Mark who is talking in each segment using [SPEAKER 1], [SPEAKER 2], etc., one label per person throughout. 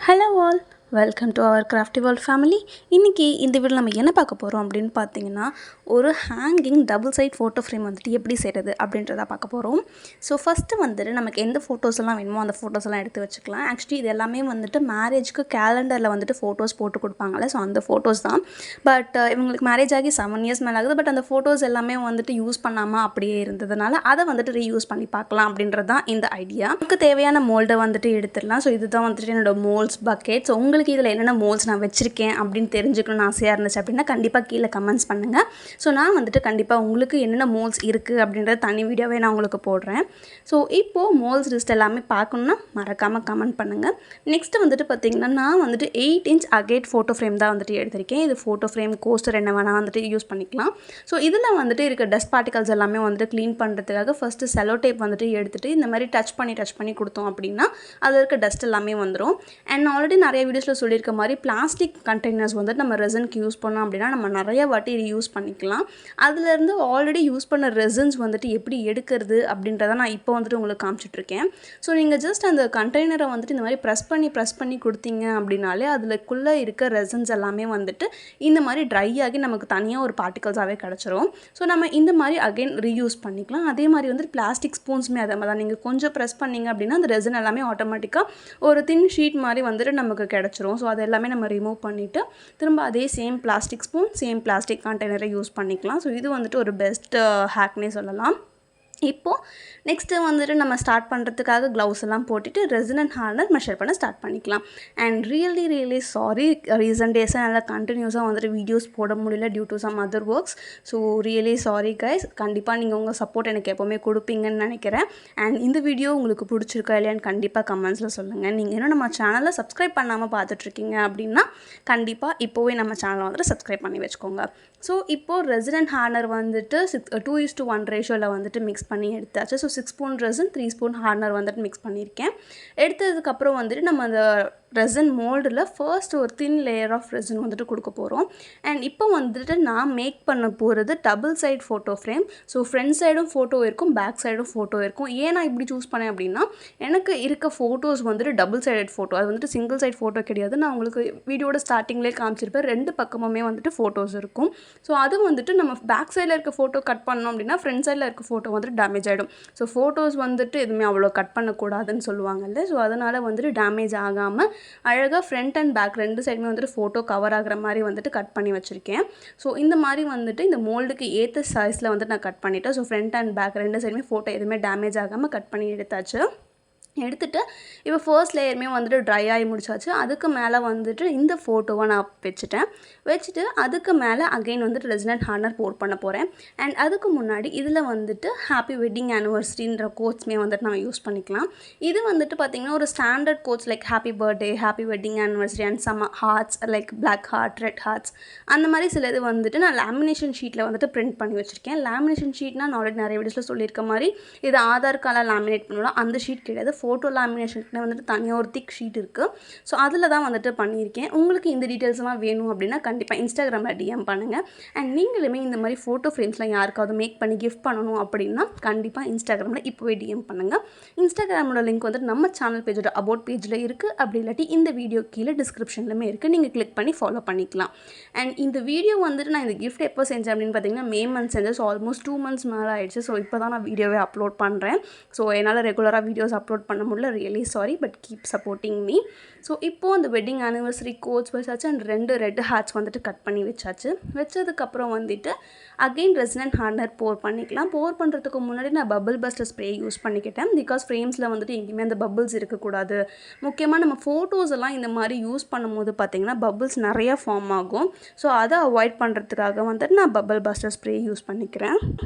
[SPEAKER 1] Hello all, welcome to our Craftiiee World family. இன்னைக்கு இந்த வீடியோல நம்ம என்ன பார்க்க போறோம் அப்படினு பாத்தீங்கன்னா ஒரு hanging double side photo frame வந்துட்டு எப்படி செய்யறது அப்படின்றத பார்க்க போறோம். சோ ஃபர்ஸ்ட் வந்துட்டு நமக்கு எந்த போட்டோஸ் எல்லாம் வேணுமோ அந்த போட்டோஸ் எல்லாம் எடுத்து வச்சுக்கலாம். एक्चुअली இது எல்லாமே வந்துட்டு மேரேஜ்க்கு கேலண்டர்ல வந்துட்டு போட்டோஸ் போட்டு கொடுப்பாங்கல. சோ அந்த போட்டோஸ் தான். பட் இவங்களுக்கு மேரேஜ் ஆகி 7 இயர்ஸ் மேல ஆகுது. பட் அந்த போட்டோஸ் எல்லாமே வந்துட்டு யூஸ் பண்ணாம அப்படியே இருந்ததனால அதை வந்துட்டு ரீயூஸ் பண்ணி பார்க்கலாம் அப்படின்றது தான் இந்த ஐடியா. நமக்கு தேவையான மோல்ட வந்துட்டு எடுத்துடலாம். சோ இதுதான் வந்துட்டு என்னோட மோல்ட்ஸ் பக்கெட். சோ உங்களுக்கு இதில் என்னென்ன மோல்ட்ஸ் நான் வச்சிருக்கேன் அப்படின்னு தெரிஞ்சுக்கணும்னு ஆசையாக இருந்துச்சு அப்படின்னா கண்டிப்பாக கீழே கமெண்ட்ஸ் பண்ணுங்கள். ஸோ நான் வந்துட்டு கண்டிப்பாக உங்களுக்கு என்னென்ன மோல்ட்ஸ் இருக்குது அப்படின்றத தனி வீடியோவே நான் உங்களுக்கு போடுறேன். ஸோ இப்போது மோல்ட்ஸ் லிஸ்ட் எல்லாமே பார்க்கணுன்னா மறக்காமல் கமெண்ட் பண்ணுங்கள். நெக்ஸ்ட்டு வந்துட்டு பார்த்திங்கன்னா நான் வந்துட்டு 8 இன்ச் அகேட் ஃபோட்டோ ஃப்ரேம் தான் வந்துட்டு எடுத்திருக்கேன். இது ஃபோட்டோ ஃப்ரேம் கோஸ்டர் என்ன வேணால் வந்துட்டு யூஸ் பண்ணிக்கலாம். ஸோ இதில் வந்துட்டு இருக்க டஸ்ட் பார்ட்டிகல்ஸ் எல்லாமே வந்துட்டு க்ளீன் பண்ணுறதுக்காக ஃபஸ்ட்டு செலோ டேப் வந்துட்டு எடுத்துகிட்டு இந்த மாதிரி டச் பண்ணி கொடுத்தோம் அப்படின்னா அதில் இருக்க டஸ்ட் எல்லாமே வந்துடும். அண்ட் ஆல்ரெடி நிறைய வீடியோஸில் சொல்லியிருக்க மாதிரி பிளாஸ்டிக் கண்டெய்னர்ஸ் வந்துட்டு நம்ம ரெசனுக்கு யூஸ் பண்ணோம் அப்படின்னா நம்ம நிறைய வாட்டி யூஸ் பண்ணிக்கலாம். அதுலேருந்து ஆல்ரெடி யூஸ் பண்ண ரெசன்ஸ் வந்துட்டு எப்படி எடுக்கிறது அப்படின்றத நான் இப்போ வந்துட்டு உங்களுக்கு காமிச்சிட்ருக்கேன். ஸோ நீங்கள் ஜஸ்ட் அந்த கண்டெய்னரை வந்துட்டு இந்த மாதிரி ப்ரெஸ் பண்ணி கொடுத்தீங்க அப்படின்னாலே அதுக்குள்ளே இருக்க ரெசன்ஸ் எல்லாமே வந்துட்டு இந்த மாதிரி ட்ரை ஆகி நமக்கு தனியாக ஒரு பார்ட்டிகல்ஸாகவே கிடச்சிரும். ஸோ நம்ம இந்த மாதிரி அகைன் ரீயூஸ் பண்ணிக்கலாம். அதே மாதிரி வந்துட்டு பிளாஸ்டிக் ஸ்பூன்ஸுமே அதே மாதிரி தான். நீங்கள் கொஞ்சம் ப்ரெஸ் பண்ணிங்க அப்படின்னா அந்த ரெசன் எல்லாமே ஆட்டோமேட்டிக்காக ஒரு தின் ஷீட் மாதிரி வந்துட்டு நமக்கு கிடச்சிரும். ஸோ அது எல்லாமே நம்ம ரிமூவ் பண்ணிவிட்டு திரும்ப அதே same plastic spoon same plastic கண்டெய்னரை யூஸ் பண்ணிக்கலாம். ஸோ இது வந்துட்டு ஒரு பெஸ்ட் ஹேக்னே சொல்லலாம். இப்போது நெக்ஸ்ட்டு வந்துட்டு நம்ம ஸ்டார்ட் பண்ணுறதுக்காக க்ளவுஸ் எல்லாம் போட்டுட்டு ரெசின் அண்ட் ஹார்னர் மெஷர் பண்ண ஸ்டார்ட் பண்ணிக்கலாம். அண்ட் ரியலி சாரி, ரீசன்ட் டேஸாக நல்லா கண்டினியூஸாக வந்துட்டு வீடியோஸ் போட முடியல due to some other works. So really sorry guys. கண்டிப்பாக நீங்கள் உங்கள் சப்போர்ட் எனக்கு எப்போவுமே கொடுப்பீங்கன்னு நினைக்கிறேன். அண்ட் இந்த வீடியோ உங்களுக்கு பிடிச்சிருக்கா இல்லையான்னு கண்டிப்பாக கமெண்ட்ஸில் சொல்லுங்கள். நீங்கள் இன்னும் நம்ம சேனலை சப்ஸ்கிரைப் பண்ணாமல் பார்த்துட்ருக்கீங்க அப்படின்னா கண்டிப்பாக இப்போவே நம்ம சேனலை வந்துட்டு சப்ஸ்கிரைப் பண்ணி வச்சுக்கோங்க. ஸோ இப்போது ரெசின் அண்ட் ஹார்னர் வந்துட்டு 2:1 ரேஷியோவில் வந்துட்டு மிக்ஸ் பண்ணி எடுத்தாச்சு. ஸோ 6 ஸ்பூன் ரெசின் 3 ஸ்பூன் ஹார்னர் வந்துட்டு மிக்ஸ் பண்ணியிருக்கேன். எடுத்ததுக்கப்புறம் வந்துட்டு நம்ம அந்த ரெசின் மோல்டில் ஃபர்ஸ்ட் ஒரு தின் லேயர் ஆஃப் ரெசின் வந்துட்டு கொடுக்க போகிறோம். அண்ட் இப்போ வந்துட்டு நான் மேக் பண்ண போகிறது double side photo frame. So front சைடும் ஃபோட்டோ இருக்கும், பேக் சைடும் ஃபோட்டோ இருக்கும். ஏன் நான் இப்படி சூஸ் பண்ணேன் அப்படின்னா எனக்கு இருக்க ஃபோட்டோஸ் வந்துட்டு டபுள் சைடட் ஃபோட்டோ, அது வந்துட்டு சிங்கிள் சைட் ஃபோட்டோ கிடையாது. நான் உங்களுக்கு வீடியோட ஸ்டார்டிங்லேயே காமிச்சிருப்பேன். 2 பக்கமுமே வந்துட்டு ஃபோட்டோஸ் இருக்கும். ஸோ அது வந்துட்டு நம்ம பேக் சைடில் இருக்க ஃபோட்டோ கட் பண்ணோம் அப்படின்னா ஃப்ரண்ட் சைடில் இருக்க ஃபோட்டோ வந்துட்டு டேமேஜ் ஆகிடும். ஸோ ஃபோட்டோஸ் வந்துட்டு எதுவுமே அவ்வளோ கட் பண்ணக்கூடாதுன்னு சொல்லுவாங்கல்ல. ஸோ அதனால் வந்துட்டு டேமேஜ் ஆகாமல் அழகாக ஃப்ரண்ட் அண்ட் பேக் 2 சைடுமே வந்துட்டு ஃபோட்டோ கவர் ஆகிற மாதிரி வந்துட்டு கட் பண்ணி வச்சுருக்கேன். ஸோ இந்த மாதிரி வந்துட்டு இந்த மோல்டுக்கு ஏற்ற சைஸில் வந்துட்டு நான் கட் பண்ணிவிட்டேன். ஸோ ஃப்ரண்ட் அண்ட் பேக் 2 சைடுமே ஃபோட்டோ எதுவுமே டேமேஜ் ஆகாமல் கட் பண்ணி எடுத்தாச்சு. எடுத்துகிட்டு இப்போ ஃபர்ஸ்ட் லேயருமே வந்துட்டு ட்ரை ஆகி முடிச்சாச்சு. அதுக்கு மேலே வந்துட்டு இந்த ஃபோட்டோவை நான் வச்சுட்டு அதுக்கு மேலே அகெயின் வந்துட்டு ரெசின் அண்ட் ஹார்னர் போட் பண்ண போகிறேன். அண்ட் அதுக்கு முன்னாடி இதில் வந்துட்டு ஹாப்பி வெட்டிங் ஆனிவர்சரின்ற கோட்ஸ்மே வந்துட்டு நம்ம யூஸ் பண்ணிக்கலாம். இது வந்துட்டு பார்த்திங்கன்னா ஒரு standard quotes like happy birthday, happy wedding anniversary and some hearts like black heart, red hearts அந்த மாதிரி சில இது வந்துட்டு நான் லேமினேஷன் ஷீட்டில் வந்துட்டு பிரிண்ட் பண்ணி வச்சுருக்கேன். லேமினேஷன் ஷீட்னா நான் ஆல்ரெடி நிறைய வீடியோஸில் சொல்லியிருக்க மாதிரி இது ஆதார் கார்டில் லேமினேட் பண்ணலாம். அந்த ஷீட் கிடையாது. ஃபோட்டோ லேமினேஷனுக்கு வந்துட்டு தனியாக ஒரு திக் ஷீட் இருக்குது. ஸோ அதில் தான் வந்துட்டு பண்ணியிருக்கேன். உங்களுக்கு இந்த டீட்டெயில்ஸ்லாம் வேணும் அப்படின்னா கண்டிப்பாக இன்ஸ்டாகிராமில் டிஎம் பண்ணுங்கள். அண்ட் நீங்களுமே இந்த மாதிரி ஃபோட்டோ ஃப்ரேம்ஸ்லாம் யாருக்காவது மேக் பண்ணி கிஃப்ட் பண்ணணும் அப்படின்னா கண்டிப்பாக இன்ஸ்டாகிராமில் இப்போவே டிஎம் பண்ணுங்கள். இன்ஸ்டாகிராமோட லிங்க் வந்துட்டு நம்ம சேனல் பேஜோட அபவுட் பேஜில் இருக்குது. அப்படி இல்லாட்டி இந்த வீடியோ கீழே டிஸ்கிரிப்ஷன்லையுமே இருக்குது. நீங்கள் கிளிக் பண்ணி ஃபாலோ பண்ணிக்கலாம். அண்ட் இந்த வீடியோ வந்துட்டு நான் இந்த கிஃப்ட் எப்போ செஞ்சேன் அப்படின்னு பார்த்தீங்கன்னா மே மந்த் செஞ்சேன். ஸோ ஆல்மோஸ்ட் 2 months மேலே ஆயிடுச்சு. ஸோ இப்போ தான் நான் வீடியோவே அப்லோட் பண்ணுறேன். ஸோ என்னால் ரெகுலராக வீடியோஸ் அப்லோட் பண்ண முடியல. Really sorry, but keep supporting me. So இப்போது அந்த வெட்டிங் ஆனிவர்சரி கோட்ஸ் வச்சாச்சு அண்ட் 2 ரெட் ஹார்ட்ஸ் வந்துட்டு கட் பண்ணி வச்சதுக்கப்புறம் வந்துட்டு அகெயின் ரெசின் அண்ட் ஹார்னர் போர் பண்ணிக்கலாம். போர் பண்ணுறதுக்கு முன்னாடி நான் பபிள் பஸ்டர் ஸ்ப்ரே யூஸ் பண்ணிக்கிட்டேன். பிகாஸ் ஃப்ரேம்ஸில் வந்துட்டு எங்கேயுமே அந்த பபிள்ஸ் இருக்கக்கூடாது. முக்கியமாக நம்ம ஃபோட்டோஸ் எல்லாம் இந்த மாதிரி யூஸ் பண்ணும்போது பார்த்திங்கன்னா பபிள்ஸ் நிறையா ஃபார்ம் ஆகும். ஸோ அதை அவாய்ட் பண்ணுறதுக்காக வந்துட்டு நான் பபிள் பஸ்டர் ஸ்ப்ரே யூஸ் பண்ணிக்கிறேன்.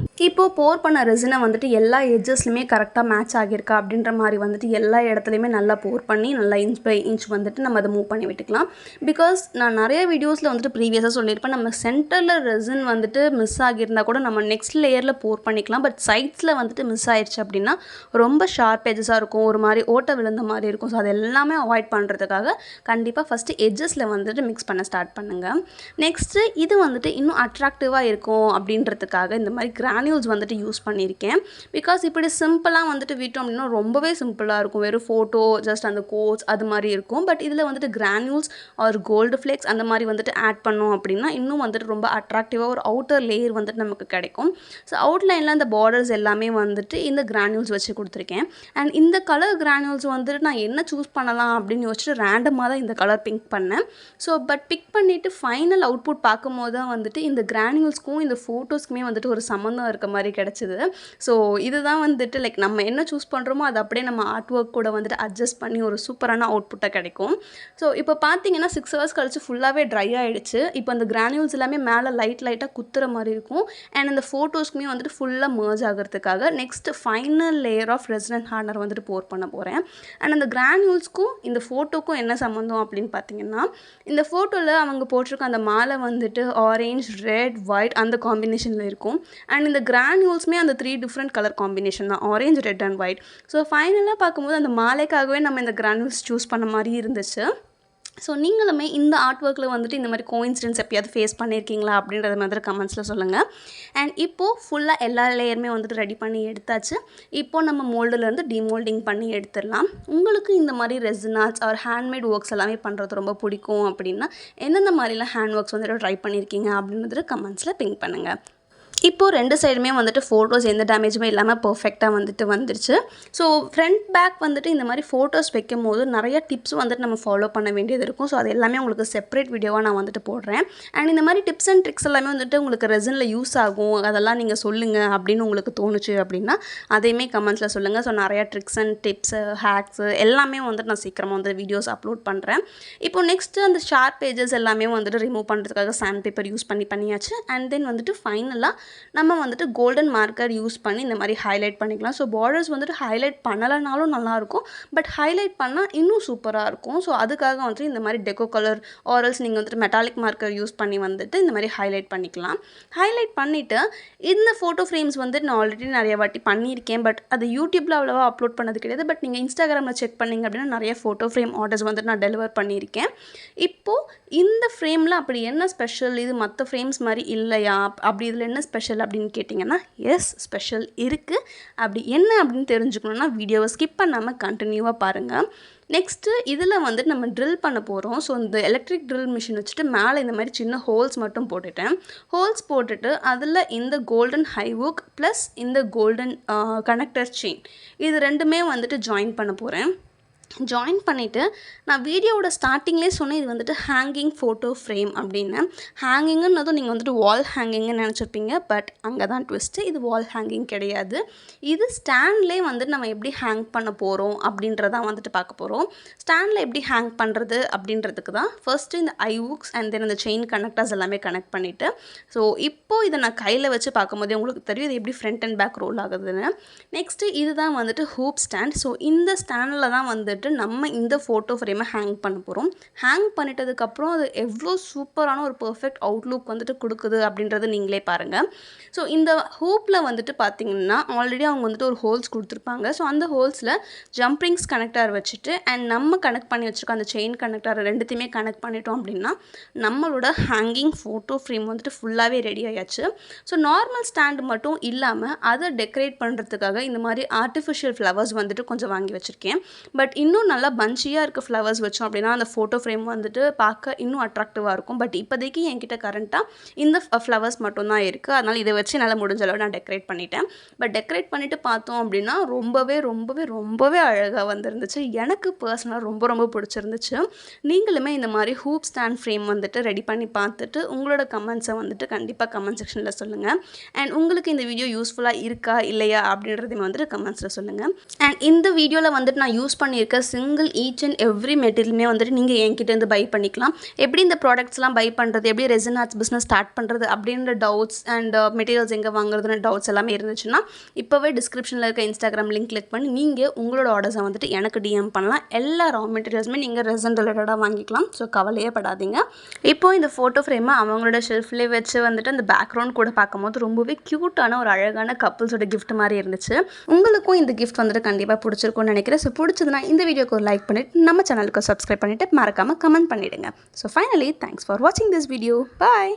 [SPEAKER 1] இப்போது போர் பண்ண ரெசினை வந்துட்டு எல்லா எட்ஜஸ்லையுமே கரெக்டாக மேட்ச் ஆகியிருக்கா அப்படின்ற மாதிரி வந்துட்டு எல்லா இடத்துலையுமே நல்லா போர் பண்ணி நல்லா இன்ச் பை இன்ச் வந்துட்டு நம்ம அதை மூவ் பண்ணி விட்டுக்கலாம். பிகாஸ் நான் நிறைய வீடியோஸில் வந்துட்டு ப்ரீவியஸாக சொல்லியிருப்பேன், நம்ம சென்டரில் ரெசின் வந்துட்டு மிஸ் ஆகியிருந்தால் கூட நம்ம நெக்ஸ்ட் லேயரில் போர் பண்ணிக்கலாம். பட் சைட்ஸில் வந்துட்டு மிஸ் ஆயிடுச்சு அப்படின்னா ரொம்ப ஷார்ப் எட்ஜஸாக இருக்கும், ஒரு மாதிரி ஓட்ட விழுந்த மாதிரி இருக்கும். ஸோ அது எல்லாமே அவாய்ட் பண்ணுறதுக்காக கண்டிப்பாக ஃபஸ்ட்டு எட்ஜஸில் வந்துட்டு மிக்ஸ் பண்ண ஸ்டார்ட் பண்ணுங்கள். நெக்ஸ்ட்டு இது வந்துட்டு இன்னும் அட்ராக்டிவாக இருக்கும் அப்படின்றதுக்காக இந்த மாதிரி கிரானியூல்ஸ் வந்துட்டு யூஸ் பண்ணியிருக்கேன். பிகாஸ் இப்படி சிம்பிளாக வந்துட்டு விட்டோம் அப்படின்னா ரொம்பவே சிம்பிளாக இருக்கும். வெறும் ஃபோட்டோ ஜஸ்ட் அந்த கோட்ஸ் அது மாதிரி இருக்கும். இருக்கும். பட் இதில் வந்துட்டு கிரானியூல்ஸ் ஒரு கோல்டு ஃப்ளேக்ஸ் அந்த மாதிரி வந்துட்டு ஆட் பண்ணோம் அப்படின்னா இன்னும் வந்துட்டு ரொம்ப அட்ராக்டிவாக ஒரு அவுட்டர் லேயர் வந்துட்டு நமக்கு கிடைக்கும். ஸோ அவுட்லைனில் அந்த பார்டர்ஸ் எல்லாமே வந்துட்டு இந்த கிரானியூல்ஸ் வச்சு கொடுத்துருக்கேன். அண்ட் இந்த கலர் கிரானியூல்ஸ் வந்துட்டு நான் என்ன சூஸ் பண்ணலாம் அப்படின்னு யோசிச்சுட்டு ரேண்டமாக தான் இந்த கலர் பிங்க் பண்ணேன். ஸோ பட் பிக் பண்ணிவிட்டு ஃபைனல் அவுட்புட் பார்க்கும்போது தான் வந்துட்டு இந்த கிரானியூல்ஸ்க்கும் இந்த ஃபோட்டோஸ்க்குமே வந்துட்டு ஒரு சம்மந்தம் இருக்க மாதிரி கிடச்சிது. ஸோ இதுதான் வந்துட்டு லைக் நம்ம என்ன சூஸ் பண்ணுறோமோ அதை அப்படியே நம்ம ஆர்ட் ஒர்க் கூட வந்துட்டு அட்ஜஸ்ட் பண்ணி ஒரு சூப்பரான அவுட்புட்டாக கிடைக்கும். ஸோ இப்போ பார்த்தீங்கன்னா 6 hours கழிச்சு ஃபுல்லாகவே ட்ரை ஆகிடுச்சு. இப்போ அந்த கிரானியூல்ஸ் எல்லாமே மேலே லைட்டாக குத்துற மாதிரி இருக்கும். அண்ட் இந்த ஃபோட்டோஸ்க்குமே வந்துட்டு ஃபுல்லாக மர்ஜ் ஆகிறதுக்காக next final layer of resin hardener வந்துட்டு போர் பண்ண போகிறேன். அண்ட் அந்த கிரானியூல்ஸ்க்கும் இந்த ஃபோட்டோக்கும் என்ன சம்மந்தம் அப்படின்னு பார்த்தீங்கன்னா இந்த ஃபோட்டோவில் அவங்க போட்டிருக்க அந்த மாலை வந்துட்டு ஆரேஞ்ச், ரெட், ஒயிட் அந்த காம்பினேஷனில் இருக்கும். அண்ட் இந்த கிரானியூல்ஸுமே அந்த 3 டிஃப்ரெண்ட் கலர் காம்பினேஷன் தான், orange, red and white. So ஃபைனலாக பார்க்கும்போது அந்த மாலைக்காகவே நம்ம இந்த கிரானியூல்ஸ் சூஸ் பண்ண மாதிரி இருந்துச்சு. ஸோ நீங்களுமே இந்த ஆர்ட் ஒர்க்கில் வந்துட்டு இந்த மாதிரி கோஇன்சிடென்ஸ் எப்பயாவது ஃபேஸ் பண்ணியிருக்கீங்களா அப்படின்றத மாதிரி கமெண்ட்ஸில் சொல்லுங்கள். அண்ட் இப்போது ஃபுல்லாக எல்லா லேயருமே வந்துட்டு ரெடி பண்ணி எடுத்தாச்சு. இப்போது நம்ம மோல்டுலேருந்து டிமோல்டிங் பண்ணி எடுத்துடலாம். உங்களுக்கு இந்த மாதிரி resin arts or handmade works எல்லாமே பண்ணுறது ரொம்ப பிடிக்கும் அப்படின்னா எந்தெந்த மாதிரிலாம் ஹேண்ட் ஒர்க்ஸ் வந்துட்டு ட்ரை பண்ணியிருக்கீங்க அப்படின்றது கமெண்ட்ஸில் பிங்க் பண்ணுங்கள். இப்போது 2 சைடுமே வந்துட்டு ஃபோட்டோஸ் எந்த டேமேஜுமே இல்லாமல் பர்ஃபெக்டாக வந்துட்டு வந்துருச்சு. ஸோ ஃப்ரண்ட் பேக் வந்துட்டு இந்த மாதிரி ஃபோட்டோஸ் வைக்கும் போது நிறைய டிப்ஸ் வந்துட்டு நம்ம ஃபாலோ பண்ண வேண்டியது இருக்கும். ஸோ அது எல்லாமே உங்களுக்கு செப்பரேட் வீடியோவாக நான் வந்துட்டு போடுறேன். அண்ட் இந்த மாதிரி டிப்ஸ் அண்ட் ட்ரிக்ஸ் எல்லாமே வந்துட்டு உங்களுக்கு ரெசினில் யூஸ் ஆகும், அதெல்லாம் நீங்கள் சொல்லுங்கள் அப்படின்னு உங்களுக்கு தோணுச்சு அப்படின்னா அதையுமே கமெண்ட்ஸில் சொல்லுங்கள். ஸோ நிறையா ட்ரிக்ஸ் அண்ட் டிப்ஸு, ஹேக்ஸு எல்லாமே வந்துட்டு நான் சீக்கிரமாக வந்து வீடியோஸ் அப்லோட் பண்ணுறேன். இப்போ நெக்ஸ்ட்டு அந்த ஷார்ப் பேஜஸ் எல்லாமே வந்துட்டு ரிமூவ் பண்ணுறதுக்காக சாண்ட் பேப்பர் யூஸ் பண்ணியாச்சு. அண்ட் தென் வந்துட்டு ஃபைனலாக நம்ம வந்துட்டு கோல்டன் மார்க்கர் யூஸ் பண்ணி இந்த மாதிரி ஹைலைட் பண்ணிக்கலாம். ஸோ பார்டர்ஸ் வந்துட்டு ஹைலைட் பண்ணலைனாலும் நல்லாயிருக்கும், பட் ஹைலைட் பண்ணால் இன்னும் சூப்பராக இருக்கும். ஸோ அதுக்காக வந்துட்டு இந்த மாதிரி டெக்கோ கலர் ஆரல்ஸ் நீங்கள் வந்துட்டு மெட்டாலிக் மார்க்கர் யூஸ் பண்ணி வந்துட்டு இந்த மாதிரி ஹைலைட் பண்ணிக்கலாம். ஹைலைட் பண்ணிவிட்டு இந்த ஃபோட்டோ ஃப்ரேம்ஸ் வந்துட்டு நான் ஆல்ரெடி நிறைய வாட்டி பண்ணியிருக்கேன், பட் அது யூடியூப்பில் அவ்வளோவா அப்லோட் பண்ணது கிடையாது. பட் நீங்கள் இன்ஸ்டாகிராமில் செக் பண்ணிங்க அப்படின்னா நிறைய ஃபோட்டோ ஃப்ரேம் ஆர்டர்ஸ் வந்துட்டு நான் டெலிவர் பண்ணியிருக்கேன். இப்போது இந்த ஃப்ரேமில் அப்படி என்ன ஸ்பெஷல், இது மற்ற ஃப்ரேம்ஸ் மாதிரி இல்லையா, அப்படி இதில் என்ன ஸ்பெஷல் அப்படின்னு கேட்டிங்கன்னா எஸ், ஸ்பெஷல் இருக்குது. அப்படி என்ன அப்படின்னு தெரிஞ்சுக்கணுன்னா வீடியோவை ஸ்கிப் பண்ணாமல் கண்டினியூவாக பாருங்கள். நெக்ஸ்ட்டு இதில் வந்துட்டு நம்ம ட்ரில் பண்ண போகிறோம். ஸோ இந்த எலக்ட்ரிக் ட்ரில் மிஷின் வச்சுட்டு மேலே இந்த மாதிரி சின்ன ஹோல்ஸ் மட்டும் போட்டுட்டேன். ஹோல்ஸ் போட்டுட்டு அதில் இந்த கோல்டன் ஹைவுக் ப்ளஸ் இந்த கோல்டன் கனெக்டர் செயின் இது ரெண்டுமே வந்துட்டு ஜாயின் பண்ண போகிறேன். ஜாயின் பண்ணிவிட்டு நான் வீடியோவோட ஸ்டார்டிங்லேயே சொன்னேன் இது வந்துட்டு ஹேங்கிங் ஃபோட்டோ ஃப்ரேம் அப்படின்னு. ஹேங்கிங்குன்னதும் நீங்கள் வந்துட்டு வால் ஹேங்கிங்னு நினச்சிருப்பீங்க, பட் அங்கே தான் ட்விஸ்ட்டு. இது வால் ஹேங்கிங் கிடையாது. இது ஸ்டாண்ட்லேயே வந்துட்டு நம்ம எப்படி ஹேங் பண்ண போகிறோம் அப்படின்றதான் வந்துட்டு பார்க்க போகிறோம். ஸ்டாண்டில் எப்படி ஹேங் பண்ணுறது அப்படின்றதுக்கு தான் ஃபர்ஸ்ட்டு இந்த ஐவுக்ஸ் அண்ட் தென் அந்த செயின் கனெக்டர்ஸ் எல்லாமே கனெக்ட் பண்ணிவிட்டு ஸோ இப்போது இதை நான் கையில் வச்சு பார்க்கும்போதே உங்களுக்கு தெரியும் இது எப்படி ஃப்ரண்ட் அண்ட் பேக் ரோல் ஆகுதுன்னு. நெக்ஸ்ட்டு இதுதான் வந்துட்டு ஹூப் ஸ்டாண்ட். ஸோ இந்த ஸ்டாண்டில் தான் வந்துட்டு நம்ம இந்த ஃபோட்டோ ஃப்ரேமை ஹேங் பண்ண போகிறோம். ஹேங் பண்ணிட்டதுக்கப்புறம் அது எவ்வளோ சூப்பரான ஒரு பர்ஃபெக்ட் அவுட்லுக் வந்துட்டு கொடுக்குது அப்படின்றது நீங்களே பாருங்கள். ஸோ இந்த ஹூப்பில் வந்துட்டு பார்த்திங்கன்னா ஆல்ரெடி அவங்க வந்துட்டு ஒரு ஹோல்ஸ் கொடுத்துருப்பாங்க. ஸோ அந்த ஹோல்ஸில் ஜம்ப்ரிங்ஸ் கனெக்டர் வச்சுட்டு அண்ட் நம்ம கனெக்ட் பண்ணி வச்சுருக்க அந்த செயின் கனெக்டர் ரெண்டுத்தையுமே கனெக்ட் பண்ணிட்டோம் அப்படின்னா நம்மளோட ஹேங்கிங் ஃபோட்டோ ஃப்ரேம் வந்துட்டு ஃபுல்லாகவே ரெடி ஆயாச்சு. ஸோ நார்மல் ஸ்டாண்டு மட்டும் இல்லாமல் அதை டெக்கரேட் பண்ணுறதுக்காக இந்த மாதிரி ஆர்டிஃபிஷியல் ஃப்ளவர்ஸ் வந்துட்டு கொஞ்சம் வாங்கி வச்சுருக்கேன். பட் இன்னும் நல்லா பஞ்சியாக இருக்க ஃப்ளவர்ஸ் வச்சோம் அப்படின்னா அந்த ஃபோட்டோ ஃப்ரேம் வந்துட்டு பார்க்க இன்னும் அட்ராக்டிவாக இருக்கும். பட் இப்போதைக்கு என்கிட்ட கரண்ட்டாக இந்த ஃப்ளவர்ஸ் மட்டும்தான் இருக்குது. அதனால் இதை வச்சு நல்லா முடிஞ்ச அளவு நான் டெக்கரேட் பண்ணிட்டேன். பட் டெக்கரேட் பண்ணிவிட்டு பார்த்தோம் அப்படின்னா ரொம்பவே அழகாக வந்துருந்துச்சு. எனக்கு பர்சனலாக ரொம்ப பிடிச்சிருந்துச்சு. நீங்களுமே இந்த மாதிரி ஹூப் ஸ்டாண்ட் ஃப்ரேம் வந்துட்டு ரெடி பண்ணி பார்த்துட்டு உங்களோட கமெண்ட்ஸை வந்துட்டு கண்டிப்பாக கமெண்ட் செக்ஷனில் சொல்லுங்கள். அண்ட் உங்களுக்கு இந்த வீடியோ யூஸ்ஃபுல்லாக இருக்கா இல்லையா அப்படின்றதையும் வந்துட்டு கமெண்ட்ஸில் சொல்லுங்கள். அண்ட் இந்த வீடியோவில் வந்துட்டு நான் யூஸ் பண்ணியிருக்க சிங்கிள் ஈச் அண்ட் எவ்ரி மெட்டீரியலுமே வந்துட்டு நீங்கள் என்கிட்டேருந்து பை பண்ணிக்கலாம். எப்படி இந்த ப்ராடக்ட்ஸ்லாம் பை பண்ணுறது, எப்படி ரெசின் ஆர்ட்ஸ் பிஸ்னஸ் ஸ்டார்ட் பண்ணுறது அப்படின்ற டவுட்ஸ் அண்ட் மெட்டீரியல்ஸ் எங்கே வாங்குறதுன்னு டவுட்ஸ் எல்லாமே இருந்துச்சுன்னா இப்போவே டிஸ்கிரிப்ஷனில் இருக்க இன்ஸ்டாகிராம் லிங்க் கிளிக் பண்ணி நீங்கள் உங்களோட ஆர்டர்ஸை வந்துட்டு எனக்கு டிஎம் பண்ணலாம். எல்லா ரா மெட்டீரியல்ஸுமே நீங்கள் ரெசின் ரிலேட்டடாக வாங்கிக்கலாம். ஸோ கவலையே படாதீங்க. இப்போது இந்த ஃபோட்டோ ஃப்ரேமை அவங்களோட ஷெல்ஃப்லேயே வச்சு வந்துட்டு அந்த பேக்ரவுண்ட் கூட பார்க்கும்போது ரொம்பவே க்யூட்டான ஒரு அழகான கப்புள்ஸோட கிஃப்ட் மாதிரி இருந்துச்சு. உங்களுக்கும் இந்த கிஃப்ட் வந்துட்டு கண்டிப்பாக பிடிச்சிருக்கும்னு நினைக்கிறேன். ஸோ பிடிச்சதுன்னா இந்த வீடியோக்கு ஒரு லைக் பண்ணிவிட்டு நம்ம சேனலுக்கு சப்ஸ்கிரைப் பண்ணிவிட்டு மறக்காமல் கமெண்ட் பண்ணிவிடுங்க. ஸோ ஃபைனலி தேங்க்ஸ் ஃபார் வாட்சிங் திஸ் வீடியோ. பாய்.